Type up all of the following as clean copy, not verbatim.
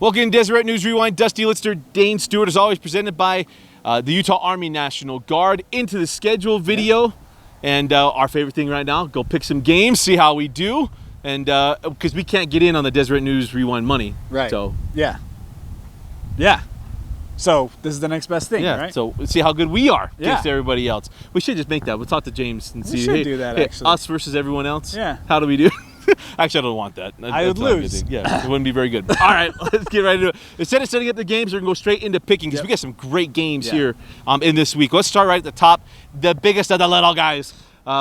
Welcome to Deseret News Rewind. Dusty, Litster, Dane, Stewart, as always, presented by the Utah Army National Guard. Into the schedule video, and our favorite thing right now, go pick some games, see how we do, and because we can't get in on the Deseret News Rewind money. Right. So yeah. So this is the next best thing, right? So let's see how good we are Yeah. against everybody else. We should just make that. We'll talk to James and see. should hey, do that, hey, actually. us versus everyone else. Yeah. How do we do? Actually, I don't want that. I would That's not a good lose. thing. Yeah, it wouldn't be very good. All right, let's get right into it. Instead of setting up the games, we're going to go straight into picking because we got some great games here in this week. Let's start right at the top. The biggest of the little guys.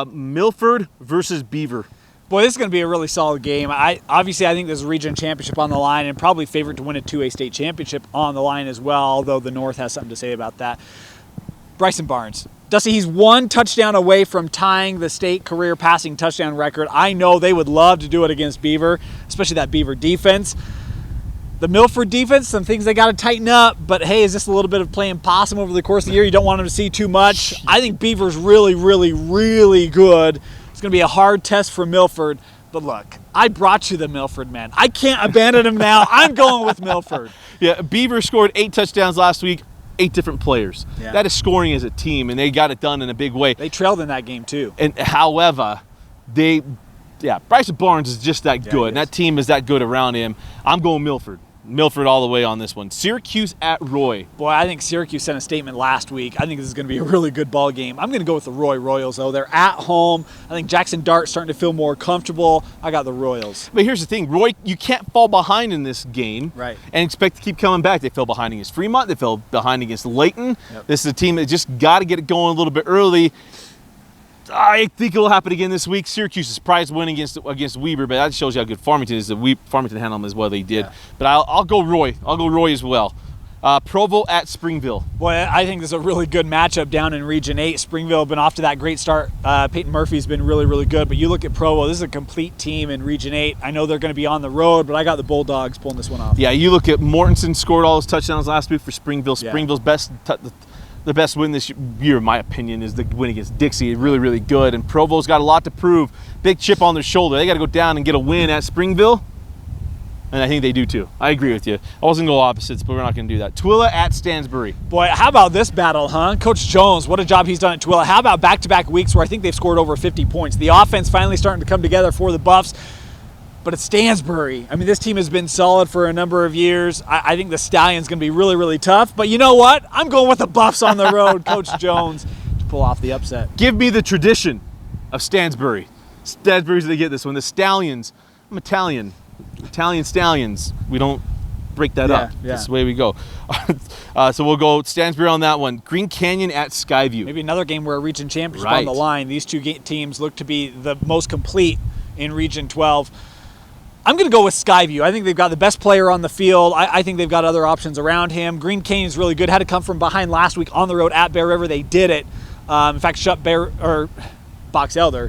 Milford versus Beaver. Boy, this is going to be a really solid game. Obviously, I think there's a region championship on the line and probably favored to win a 2A state championship on the line as well, although the North has something to say about that. Bryson Barnes. Dusty, he's one touchdown away from tying the state career passing touchdown record. I know they would love to do it against Beaver, especially that Beaver defense. The Milford defense, some things they got to tighten up, but hey, is this a little bit of playing possum over the course of the year? You don't want them to see too much. I think Beaver's really, really, really good. It's going to be a hard test for Milford, but look, I brought you the Milford, man. I can't abandon him now. I'm going with Milford. Yeah, Beaver scored 8 touchdowns last week. 8 different players. Yeah. That is scoring as a team, and they got it done in a big way. They trailed in that game too. And however, Bryson Barnes is just that good, and that team is that good around him. I'm going Milford. Milford all the way on this one. Syracuse at Roy. Boy, I think Syracuse sent a statement last week. I think this is going to be a really good ball game. I'm going to go with the Roy Royals, though. They're at home. I think Jackson Dart's starting to feel more comfortable. I got the Royals. But here's the thing, Roy, you can't fall behind in this game and expect to keep coming back. They fell behind against Fremont. They fell behind against Layton. This is a team that just got to get it going a little bit early. I think it'll happen again this week. Syracuse is prize win against Weber, but that shows you how good Farmington is. Farmington handled them as well. They did. Yeah. But I'll go Roy. I'll go Roy as well. Provo at Springville. Boy, I think this is a really good matchup down in Region 8. Springville have been off to that great start. Peyton Murphy's been really, really good. But you look at Provo, this is a complete team in Region 8. I know they're going to be on the road, but I got the Bulldogs pulling this one off. Yeah, you look at Mortensen scored all those touchdowns last week for Springville. Springville's the best win this year, in my opinion, is the win against Dixie. Really, really good. And Provo's got a lot to prove. Big chip on their shoulder. They got to go down and get a win at Springville. And I think they do too. I agree with you. I wasn't going to go opposites, but we're not going to do that. Tooele at Stansbury. Boy, how about this battle, huh? Coach Jones, what a job he's done at Tooele. How about back-to-back weeks where I think they've scored over 50 points? The offense finally starting to come together for the Buffs. But it's Stansbury. I mean, this team has been solid for a number of years. I think the Stallion's going to be really, really tough. But you know what? I'm going with the Buffs on the road, Coach Jones, to pull off the upset. Give me the tradition of Stansbury. Stansbury's going to get this one. The Stallions. I'm Italian. Italian Stallions. We don't break that up. That's the way we go. So we'll go Stansbury on that one. Green Canyon at Skyview. Maybe another game where a region championship on the line. These two teams look to be the most complete in Region 12. I'm going to go with Skyview. I think they've got the best player on the field. I think they've got other options around him. Green Canyon is really good. Had to come from behind last week on the road at Bear River. They did it. In fact, shut Box Elder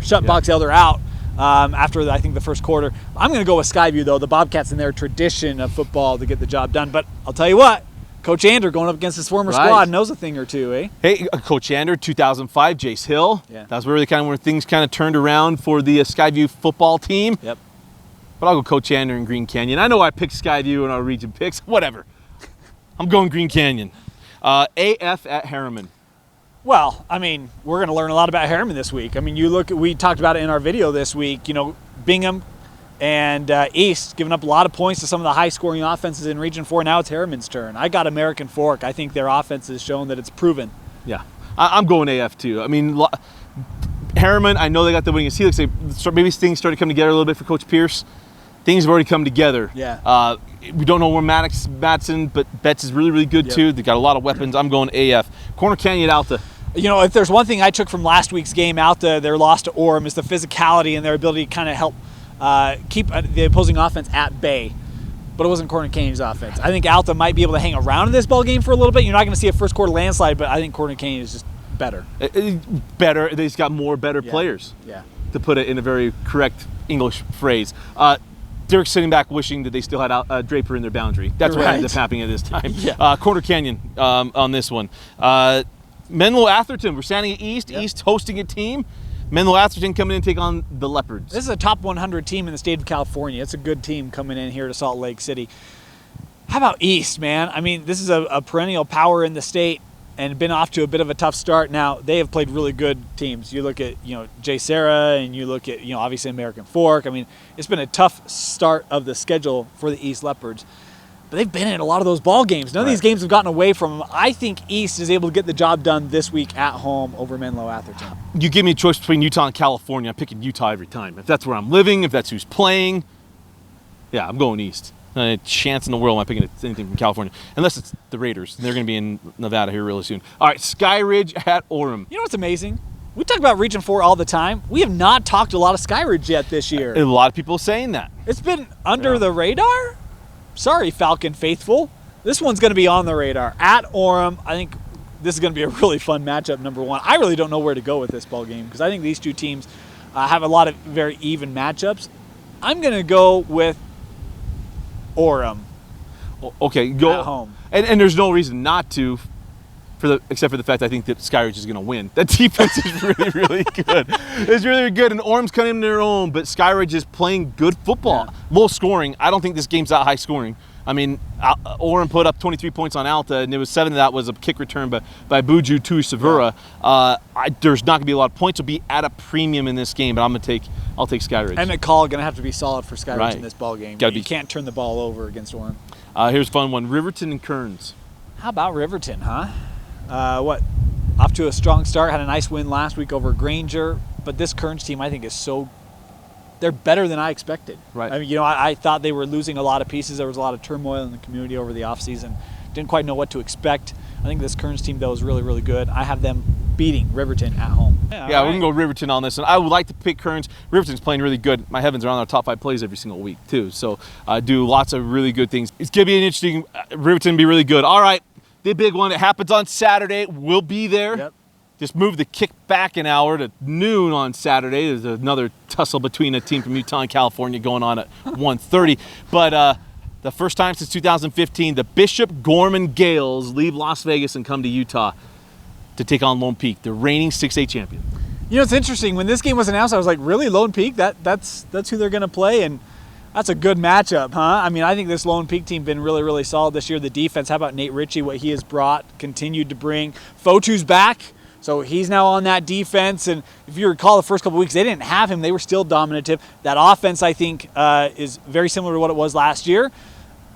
out after I think the first quarter. I'm going to go with Skyview though. The Bobcats in their tradition of football to get the job done. But I'll tell you what, Coach Ander going up against his former squad knows a thing or two, eh? Hey, Coach Ander, 2005, Jace Hill. That's where things kind of turned around for the Skyview football team. Yep. But I'll go Coach Ander and Green Canyon. I know I picked Skyview in our region picks. Whatever. I'm going Green Canyon. AF at Herriman. Well, I mean, we're going to learn a lot about Herriman this week. I mean, we talked about it in our video this week. You know, Bingham and East giving up a lot of points to some of the high-scoring offenses in Region 4. Now it's Herriman's turn. I got American Fork. I think their offense has shown that it's proven. Yeah, I'm going AF too. I mean, Herriman, I know they got the win against Helix. Maybe things started coming together a little bit for Coach Pierce. Things have already come together. Yeah. We don't know where Matson, but Betts is really, really good too. They got a lot of weapons. I'm going AF. Corner Canyon at Alta. You know, if there's one thing I took from last week's game, Alta, their loss to Orem, is the physicality and their ability to kind of help keep the opposing offense at bay. But it wasn't Corner Canyon's offense. I think Alta might be able to hang around in this ball game for a little bit. You're not going to see a first quarter landslide, but I think Corner Canyon is just better. Better. They've got more better players. Yeah. To put it in a very correct English phrase. Derek's sitting back wishing that they still had Draper in their boundary. That's what ended up happening at this time. Corner Canyon on this one. Menlo-Atherton, we're standing at East. East hosting a team. Menlo-Atherton coming in and take on the Leopards. This is a top 100 team in the state of California. It's a good team coming in here to Salt Lake City. How about East, man? I mean, this is a perennial power in the state and been off to a bit of a tough start. Now, they have played really good teams. You look at, J. Sarah, and you look at, obviously American Fork. I mean, it's been a tough start of the schedule for the East Leopards. But they've been in a lot of those ball games. None of these games have gotten away from them. I think East is able to get the job done this week at home over Menlo-Atherton. You give me a choice between Utah and California, I'm picking Utah every time. If that's where I'm living, if that's who's playing, yeah, I'm going East. Not a chance in the world am I picking anything from California. Unless it's the Raiders. They're going to be in Nevada here really soon. All right, Sky Ridge at Orem. You know what's amazing? We talk about Region 4 all the time. We have not talked a lot of Sky Ridge yet this year. A lot of people saying that. It's been under the radar? Sorry, Falcon faithful. This one's going to be on the radar. At Orem, I think this is going to be a really fun matchup, number one. I really don't know where to go with this ball game because I think these two teams have a lot of very even matchups. I'm going to go with Orem. Okay, go at home. And there's no reason not to, except for the fact I think that Sky Ridge is going to win. That defense is really, really good. It's really, really good, and Orem's coming in their own, but Sky Ridge is playing good football. Yeah. Low scoring. I don't think this game's that high scoring. I mean, Orem put up 23 points on Alta, and it was 7 of that was a kick return by Buju to Severa. Yeah. There's not going to be a lot of points. Will be at a premium in this game, but I'll take Sky Ridge. And McCall going to have to be solid for Sky Ridge in this ball game. You can't turn the ball over against Orem. Here's a fun one: Riverton and Kearns. How about Riverton, huh? Off to a strong start. Had a nice win last week over Granger, but this Kearns team I think is they're better than I expected. Right. I mean, I thought they were losing a lot of pieces. There was a lot of turmoil in the community over the offseason. Didn't quite know what to expect. I think this Kearns team, though, is really, really good. I have them beating Riverton at home. Yeah, we can go Riverton on this one. I would like to pick Kearns. Riverton's playing really good. My heavens are on our top 5 plays every single week, too. So do lots of really good things. It's going to be an interesting Riverton be really good. All right, the big one. It happens on Saturday. We'll be there. Yep. Just move the kick back an hour to noon on Saturday. There's another tussle between a team from Utah and California going on at 1:30. But the first time since 2015, the Bishop Gorman Gales leave Las Vegas and come to Utah to take on Lone Peak, the reigning 6A champion. You know, it's interesting. When this game was announced, I was like, really, Lone Peak? That's who they're going to play? And that's a good matchup, huh? I mean, I think this Lone Peak team been really, really solid this year. The defense, how about Nate Ritchie, what he has brought, continued to bring. Fotu's back. So he's now on that defense, and if you recall the first couple of weeks, they didn't have him. They were still dominative. That offense, I think, is very similar to what it was last year.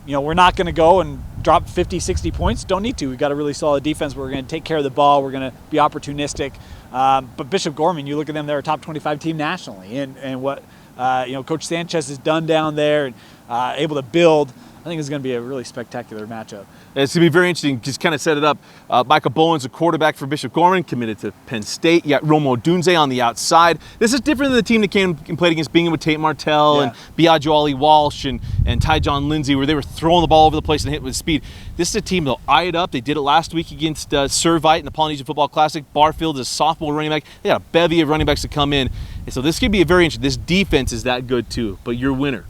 You know, we're not going to go and drop 50, 60 points. Don't need to. We've got a really solid defense. We're going to take care of the ball. We're going to be opportunistic. But Bishop Gorman, you look at them, they're a top 25 team nationally. And what Coach Sanchez has done down there and able to build, I think it's going to be a really spectacular matchup. It's going to be very interesting. Just kind of set it up. Michael Bowen's a quarterback for Bishop Gorman, committed to Penn State. You got Romo Dunze on the outside. This is different than the team that came and played against Bingham with Tate Martell and Biagio Ali Walsh and Ty John Lindsay, where they were throwing the ball over the place and hit with speed. This is a team that'll eye it up. They did it last week against Servite in the Polynesian Football Classic. Barfield is a sophomore running back. They got a bevy of running backs to come in. And so this could be a very interesting. This defense is that good too, but your winner.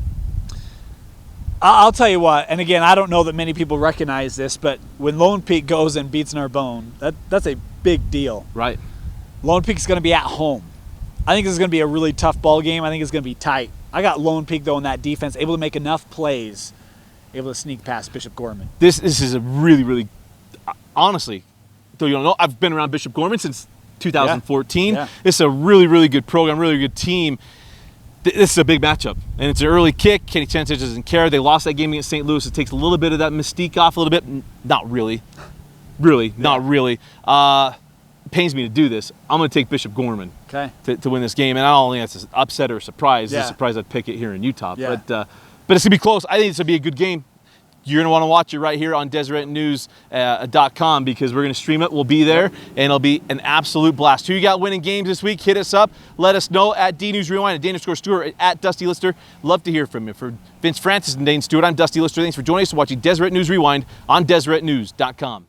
I'll tell you what, and again, I don't know that many people recognize this, but when Lone Peak goes and beats Narbonne, that's a big deal. Right. Lone Peak is going to be at home. I think this is going to be a really tough ball game. I think it's going to be tight. I got Lone Peak, though, in that defense, able to make enough plays, able to sneak past Bishop Gorman. This is a really, really, honestly, though you don't know, I've been around Bishop Gorman since 2014. Yeah. This is a really, really good program, really good team. This is a big matchup, and it's an early kick. Kenny Sanchez doesn't care. They lost that game against St. Louis. It takes a little bit of that mystique off a little bit. Not really. Not really. Pains me to do this. I'm going to take Bishop Gorman to win this game, and I don't think that's an upset or a surprise. It's a surprise I'd pick it here in Utah, but it's going to be close. I think it's going to be a good game. You're going to want to watch it right here on DeseretNews.com because we're going to stream it. We'll be there, and it'll be an absolute blast. Who you got winning games this week? Hit us up. Let us know at D News Rewind, at Dane_Stewart, at Dusty Litster. Love to hear from you. For Vince Francis and Dane Stewart, I'm Dusty Litster. Thanks for joining us and watching Deseret News Rewind on DeseretNews.com.